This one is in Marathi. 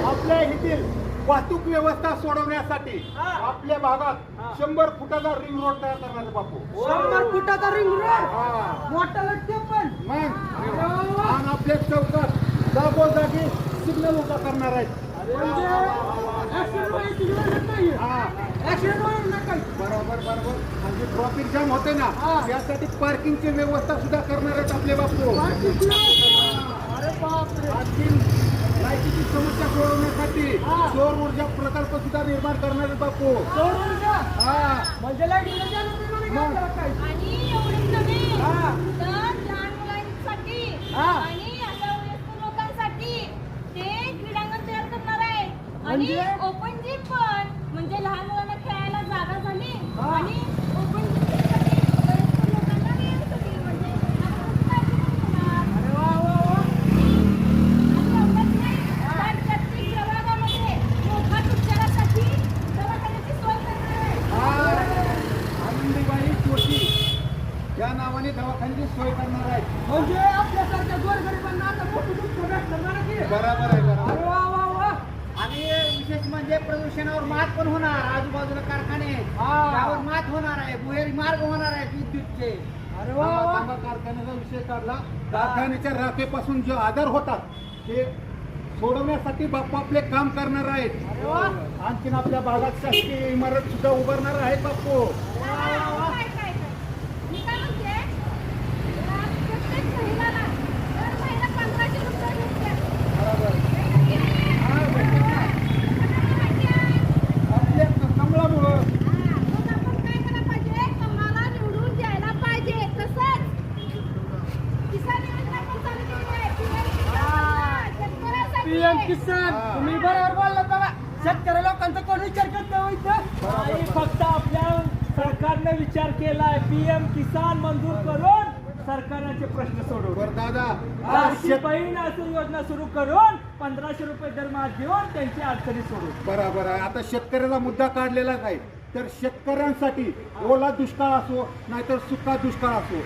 आपल्या येथील वाहतूक व्यवस्था सोडवण्यासाठी आपल्या भागात 100 फुटाचा रिंग रोड तयार करणार आहे बापू. 100 फुटाचा रिंग रोड हा. मोठा लटके पण मग आणि आपल्या चौकात जागोजागी सिग्नल उभा करणार आहेत. म्हणजे ऍक्सिडेंट व्हायची गरज नाही. हा. ऍक्सिडेंट होणार नाही. बरोबर बरोबर. म्हणजे ट्रॉफिक जाम होते ना, त्यासाठी पार्किंगची व्यवस्था सुद्धा करणार आहेत आपले बापू. अरे बापरे. आणखी लाईटीची समस्या सोडवण्यासाठी सौर ऊर्जा प्रकल्प सुद्धा निर्माण करणार आहेत बापू. सौर ऊर्जा हा. म्हणजे लाईटीला चालू प्रमाणे मग. काय करायचं? आणि एवढंच नव्हे हा. तर लहान मुलांसाठी हा. आणि अशा वयस्कर लोकांसाठी ते क्रीडांगण तयार करणार आहे. आणि म्हणजे? ओपन जिम पण, म्हणजे लहान मुलांना खेळायला जागा झाली हा. आणि ओपन जिमसाठी वयस्कर लोकांना वेळेसाठी म्हणजे आपण काळजी नाही घेणार. अरे वा वा वा. आणि एवढंच नाही, तर प्रत्येक प्रभागामध्ये मोफत उपचारासाठी दवाखान्याची सोय करणार आहे. आनंदीबाई जोशी या नावाने दवाखान्याची सोय करणार आहेत. म्हणजे आपल्यासारख्या गोरगरिबांना आता मोठं दुःख भेटणार नाही की? बरोबर आहे बरोबर. अरे वा वा वा. आणि विशेष म्हणजे प्रदूषणावर मात पण होणार. आजूबाजूला कारखाने आहेत, हा. त्यावर मात होणार आहे. भुयारी मार्ग होणार आहेत विद्युतचे. अरे वा वा. तांबा कारखान्याचा विषय काढला. कारखान्याच्या राखेपासून जे आजार होतात ते सोडवण्यासाठी बापू आपले काम करणार आहेत. अरे वा. आणखीन आपल्या भागात शासकीय इमारत सुद्धा उभारणार आहेत बापू. काय काय काय मी काय म्हणते, प्रत्येक महिलाला दर महिना 1500 रुपये भेटतात. बरोबर. हे नक्की आहे. हा, भेटतात ना. कोणाला माहिती आहे? आपल्या कमळामुळं मग आपण काय करायला पाहिजे? कमळाला निवडून द्यायला पाहिजे. तसंच किसान योजना पण चालू केली आहे. शेतकऱ्यांसाठी. पीएम किसान हा. तुम्ही बरोबर बोलला बघा. शेतकरी लोकांचा कोण विचार करत नाही इथं. आणि फक्त आपल्या सरकारने विचार केलाय पीएम किसान मंजूर करून सरकारचे प्रश्न सोडवले. बरं दादा लाडकी बहीण असं योजना सुरू करून 1500 रुपये दरमहा देऊन त्यांची अडचणी सोडवू. बरोबर आहे. आता शेतकऱ्याला मुद्दा काढलेलाच आहे. तर शेतकऱ्यांसाठी ओला दुष्काळ असो नाहीतर सुका दुष्काळ असो